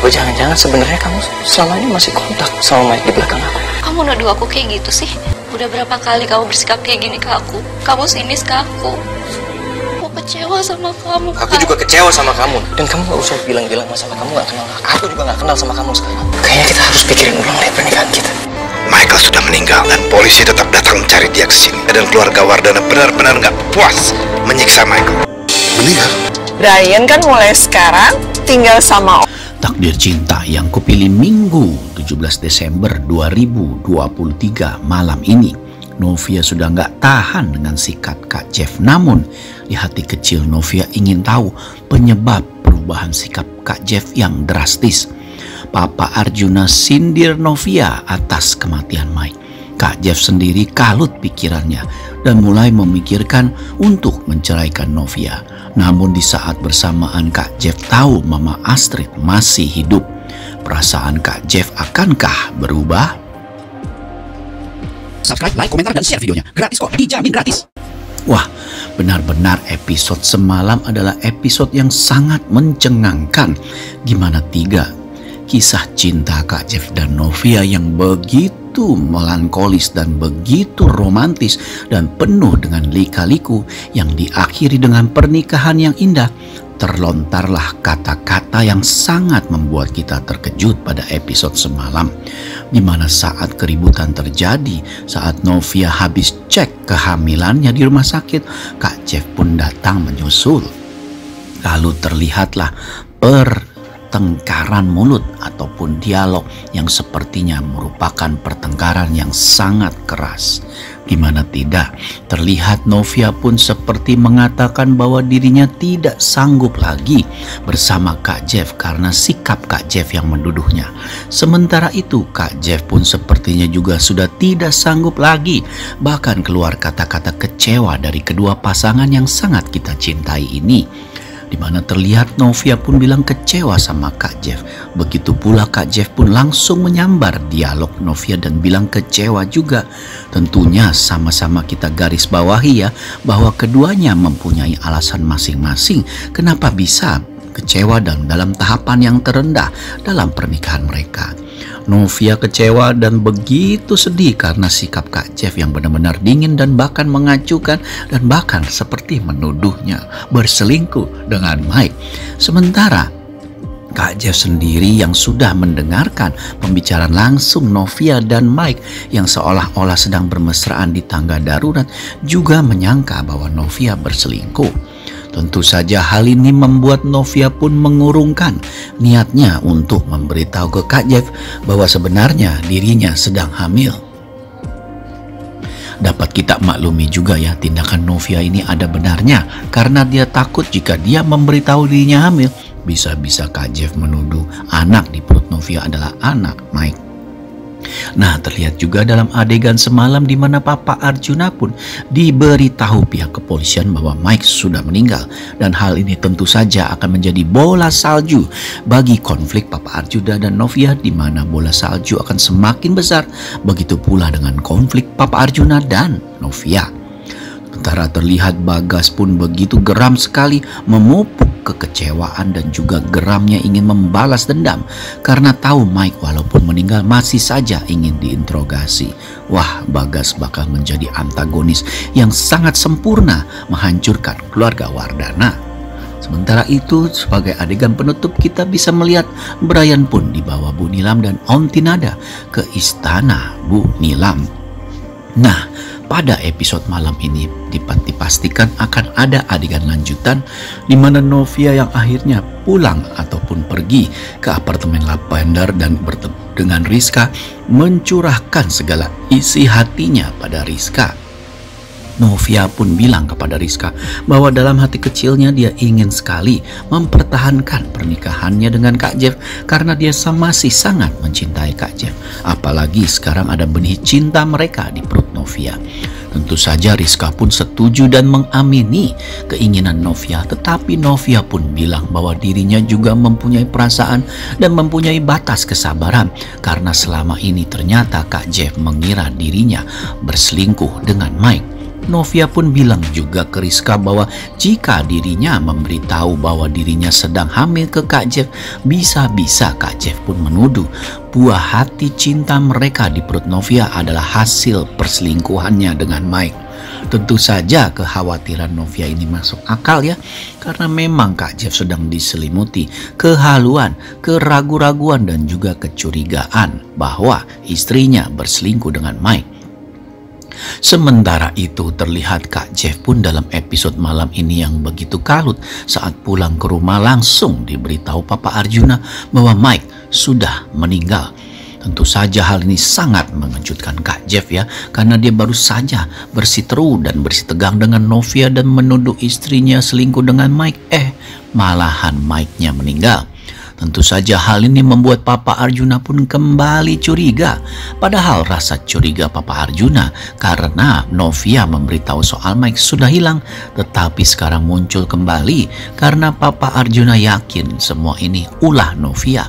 Apa jangan-jangan sebenarnya kamu selama ini masih kontak sama Mike di belakang aku? Kamu nuduh aku kayak gitu sih? Udah berapa kali kamu bersikap kayak gini ke aku? Kamu sinis ke aku. Aku kecewa sama kamu. Aku juga kecewa sama kamu. Dan kamu gak usah bilang-bilang masalah kamu gak kenal. Aku juga gak kenal sama kamu sekarang. Kayaknya kita harus pikirin ulang deh pernikahan kita. Michael sudah meninggal dan polisi tetap datang mencari dia ke sini. Dan keluarga Wardana benar-benar nggak puas menyiksa Michael. Meninggal? Brian kan mulai sekarang tinggal sama Takdir Cinta yang kupilih Minggu 17 Desember 2023 malam ini. Novia sudah nggak tahan dengan sikap Kak Jeff. Namun di hati kecil Novia ingin tahu penyebab perubahan sikap Kak Jeff yang drastis. Papa Arjuna sindir Novia atas kematian Mike. Kak Jeff sendiri kalut pikirannya dan mulai memikirkan untuk menceraikan Novia. Namun di saat bersamaan Kak Jeff tahu Mama Astrid masih hidup. Perasaan Kak Jeff akankah berubah? Subscribe, like, komentar, dan share videonya. Gratis kok, dijamin gratis. Wah, benar-benar episode semalam adalah episode yang sangat mencengangkan. Gimana tiga kisah cinta Kak Jeff dan Novia yang begitu melankolis dan begitu romantis dan penuh dengan lika-liku yang diakhiri dengan pernikahan yang indah. Terlontarlah kata-kata yang sangat membuat kita terkejut pada episode semalam, di mana saat keributan terjadi, saat Novia habis cek kehamilannya di rumah sakit, Kak Jeff pun datang menyusul. Lalu terlihatlah pertengkaran mulut ataupun dialog yang sepertinya merupakan pertengkaran yang sangat keras. Gimana tidak, terlihat Novia pun seperti mengatakan bahwa dirinya tidak sanggup lagi bersama Kak Jeff karena sikap Kak Jeff yang menduduhnya. Sementara itu Kak Jeff pun sepertinya juga sudah tidak sanggup lagi, bahkan keluar kata-kata kecewa dari kedua pasangan yang sangat kita cintai ini. Di mana terlihat Novia pun bilang kecewa sama Kak Jeff. Begitu pula Kak Jeff pun langsung menyambar dialog Novia dan bilang kecewa juga. Tentunya sama-sama kita garis bawahi ya, bahwa keduanya mempunyai alasan masing-masing kenapa bisa kecewa dan dalam tahapan yang terendah dalam pernikahan mereka. Novia kecewa dan begitu sedih karena sikap Kak Jeff yang benar-benar dingin dan bahkan mengacuhkan dan bahkan seperti menuduhnya berselingkuh dengan Mike. Sementara Kak Jeff sendiri yang sudah mendengarkan pembicaraan langsung Novia dan Mike yang seolah-olah sedang bermesraan di tangga darurat juga menyangka bahwa Novia berselingkuh. Tentu saja hal ini membuat Novia pun mengurungkan niatnya untuk memberitahu ke Kak Jeff bahwa sebenarnya dirinya sedang hamil. Dapat kita maklumi juga ya, tindakan Novia ini ada benarnya karena dia takut jika dia memberitahu dirinya hamil, bisa-bisa Kak Jeff menuduh anak di perut Novia adalah anak Mike. Nah, terlihat juga dalam adegan semalam di mana Papa Arjuna pun diberitahu pihak kepolisian bahwa Mike sudah meninggal, dan hal ini tentu saja akan menjadi bola salju bagi konflik Papa Arjuna dan Novia, di mana bola salju akan semakin besar. Begitu pula dengan konflik Papa Arjuna dan Novia. Sementara terlihat Bagas pun begitu geram sekali memupuk kekecewaan dan juga geramnya ingin membalas dendam karena tahu Mike walaupun meninggal masih saja ingin diinterogasi. Wah, Bagas bakal menjadi antagonis yang sangat sempurna menghancurkan keluarga Wardana. Sementara itu sebagai adegan penutup kita bisa melihat Brian pun dibawa Bu Nilam dan Om Tinada ke istana Bu Nilam. Nah, pada episode malam ini dipastikan akan ada adegan lanjutan di mana Novia yang akhirnya pulang ataupun pergi ke apartemen Lavender dan bertemu dengan Rizka mencurahkan segala isi hatinya pada Rizka. Novia pun bilang kepada Rizka bahwa dalam hati kecilnya dia ingin sekali mempertahankan pernikahannya dengan Kak Jeff karena dia masih sangat mencintai Kak Jeff. Apalagi sekarang ada benih cinta mereka di perut Novia. Tentu saja Rizka pun setuju dan mengamini keinginan Novia, tetapi Novia pun bilang bahwa dirinya juga mempunyai perasaan dan mempunyai batas kesabaran karena selama ini ternyata Kak Jeff mengira dirinya berselingkuh dengan Mike. Novia pun bilang juga ke Rizka bahwa jika dirinya memberitahu bahwa dirinya sedang hamil ke Kak Jeff, bisa-bisa Kak Jeff pun menuduh buah hati cinta mereka di perut Novia adalah hasil perselingkuhannya dengan Mike. Tentu saja kekhawatiran Novia ini masuk akal ya, karena memang Kak Jeff sedang diselimuti kehaluan, keraguan-raguan dan juga kecurigaan bahwa istrinya berselingkuh dengan Mike. Sementara itu terlihat Kak Jeff pun dalam episode malam ini yang begitu kalut saat pulang ke rumah langsung diberitahu Papa Arjuna bahwa Mike sudah meninggal. Tentu saja hal ini sangat mengejutkan Kak Jeff ya, karena dia baru saja bersiteru dan bersitegang dengan Novia dan menuduh istrinya selingkuh dengan Mike. Malahan Mike-nya meninggal. Tentu saja hal ini membuat Papa Arjuna pun kembali curiga. Padahal rasa curiga Papa Arjuna karena Novia memberitahu soal Mike sudah hilang, tetapi sekarang muncul kembali karena Papa Arjuna yakin semua ini ulah Novia.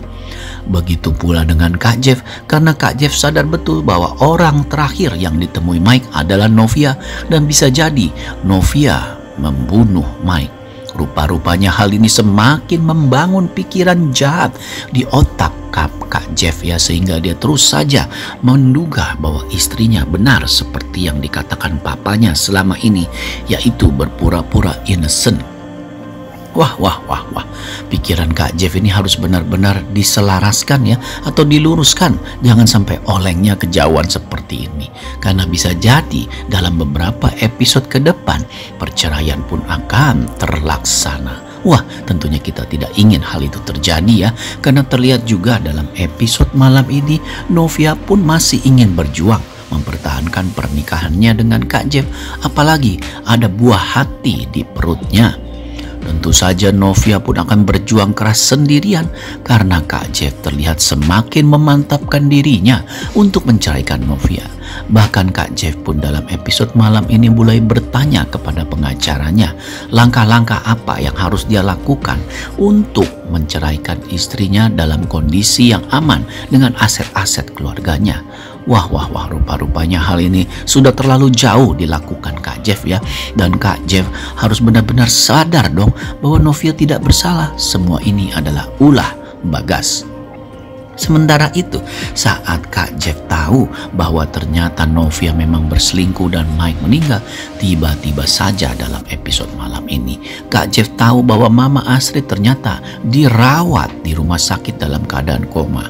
Begitu pula dengan Kak Jeff, karena Kak Jeff sadar betul bahwa orang terakhir yang ditemui Mike adalah Novia dan bisa jadi Novia membunuh Mike. Rupa-rupanya hal ini semakin membangun pikiran jahat di otak Kak Jeff ya, sehingga dia terus saja menduga bahwa istrinya benar seperti yang dikatakan papanya selama ini, yaitu berpura-pura innocent. Wah. Pikiran Kak Jeff ini harus benar-benar diselaraskan ya, atau diluruskan. Jangan sampai olengnya kejauhan seperti ini. Karena bisa jadi dalam beberapa episode ke depan, perceraian pun akan terlaksana. Wah, tentunya kita tidak ingin hal itu terjadi ya. Karena terlihat juga dalam episode malam ini, Novia pun masih ingin berjuang mempertahankan pernikahannya dengan Kak Jeff. Apalagi ada buah hati di perutnya. Tentu saja Novia pun akan berjuang keras sendirian karena Kak Jeff terlihat semakin memantapkan dirinya untuk menceraikan Novia. Bahkan Kak Jeff pun dalam episode malam ini mulai bertanya kepada pengacaranya langkah-langkah apa yang harus dia lakukan untuk menceraikan istrinya dalam kondisi yang aman dengan aset-aset keluarganya. Wah, rupa-rupanya hal ini sudah terlalu jauh dilakukan Kak Jeff ya. Dan Kak Jeff harus benar-benar sadar dong bahwa Novia tidak bersalah. Semua ini adalah ulah Bagas. Sementara itu, saat Kak Jeff tahu bahwa ternyata Novia memang berselingkuh dan Mike meninggal, tiba-tiba saja dalam episode malam ini, Kak Jeff tahu bahwa Mama Astrid ternyata dirawat di rumah sakit dalam keadaan koma.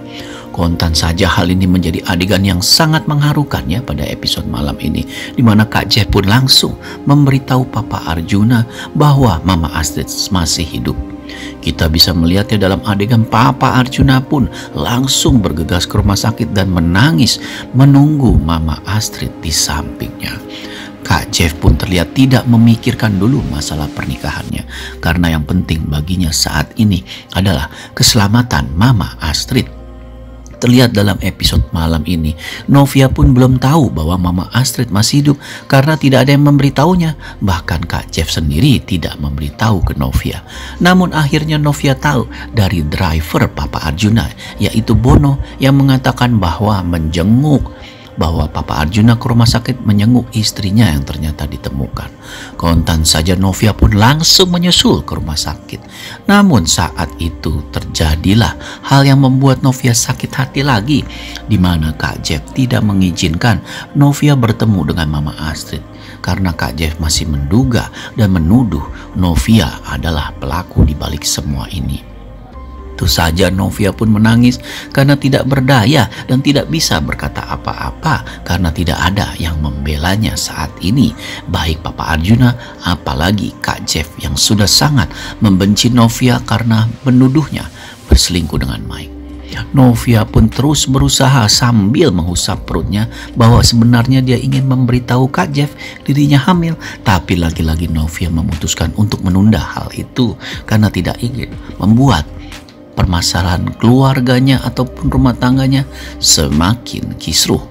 Kontan saja hal ini menjadi adegan yang sangat mengharukan ya pada episode malam ini, di mana Kak Jeff pun langsung memberitahu Papa Arjuna bahwa Mama Astrid masih hidup. Kita bisa melihatnya dalam adegan Papa Arjuna pun langsung bergegas ke rumah sakit dan menangis menunggu Mama Astrid di sampingnya. Kak Jeff pun terlihat tidak memikirkan dulu masalah pernikahannya, karena yang penting baginya saat ini adalah keselamatan Mama Astrid. Terlihat dalam episode malam ini, Novia pun belum tahu bahwa Mama Astrid masih hidup karena tidak ada yang memberitahunya. Bahkan Kak Jeff sendiri tidak memberitahu ke Novia. Namun akhirnya Novia tahu dari driver Papa Arjuna, yaitu Bono, yang mengatakan bahwa Papa Arjuna ke rumah sakit menjenguk istrinya yang ternyata ditemukan. Kontan saja Novia pun langsung menyusul ke rumah sakit. Namun saat itu terjadilah hal yang membuat Novia sakit hati lagi, di mana Kak Jeff tidak mengizinkan Novia bertemu dengan Mama Astrid. Karena Kak Jeff masih menduga dan menuduh Novia adalah pelaku di balik semua ini. Tentu saja Novia pun menangis karena tidak berdaya dan tidak bisa berkata apa-apa karena tidak ada yang membelanya saat ini, baik Papa Arjuna apalagi Kak Jeff yang sudah sangat membenci Novia karena menuduhnya berselingkuh dengan Mike. Novia pun terus berusaha sambil menghusap perutnya bahwa sebenarnya dia ingin memberitahu Kak Jeff dirinya hamil, tapi lagi-lagi Novia memutuskan untuk menunda hal itu karena tidak ingin membuat permasalahan keluarganya ataupun rumah tangganya semakin kisruh.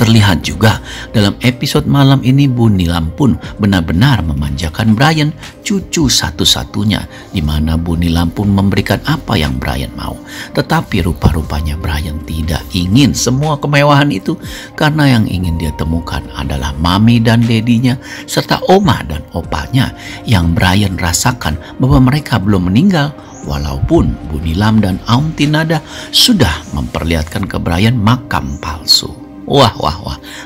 Terlihat juga dalam episode malam ini Bu Nilam pun benar-benar memanjakan Brian, cucu satu-satunya, di mana Bu Nilam pun memberikan apa yang Brian mau. Tetapi rupa-rupanya Brian tidak ingin semua kemewahan itu, karena yang ingin dia temukan adalah mami dan dedinya serta oma dan opanya yang Brian rasakan bahwa mereka belum meninggal, walaupun Bu Nilam dan Auntie Nada sudah memperlihatkan ke Brian makam palsu. Wah,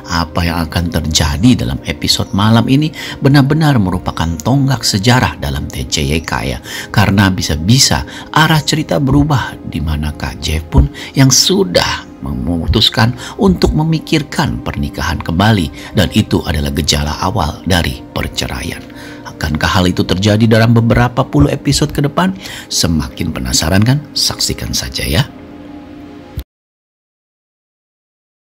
apa yang akan terjadi dalam episode malam ini benar-benar merupakan tonggak sejarah dalam TCYK ya. Karena bisa-bisa arah cerita berubah, di mana Kak Jeff pun yang sudah memutuskan untuk memikirkan pernikahan kembali, dan itu adalah gejala awal dari perceraian. Akankah hal itu terjadi dalam beberapa puluh episode ke depan? Semakin penasaran kan? Saksikan saja ya.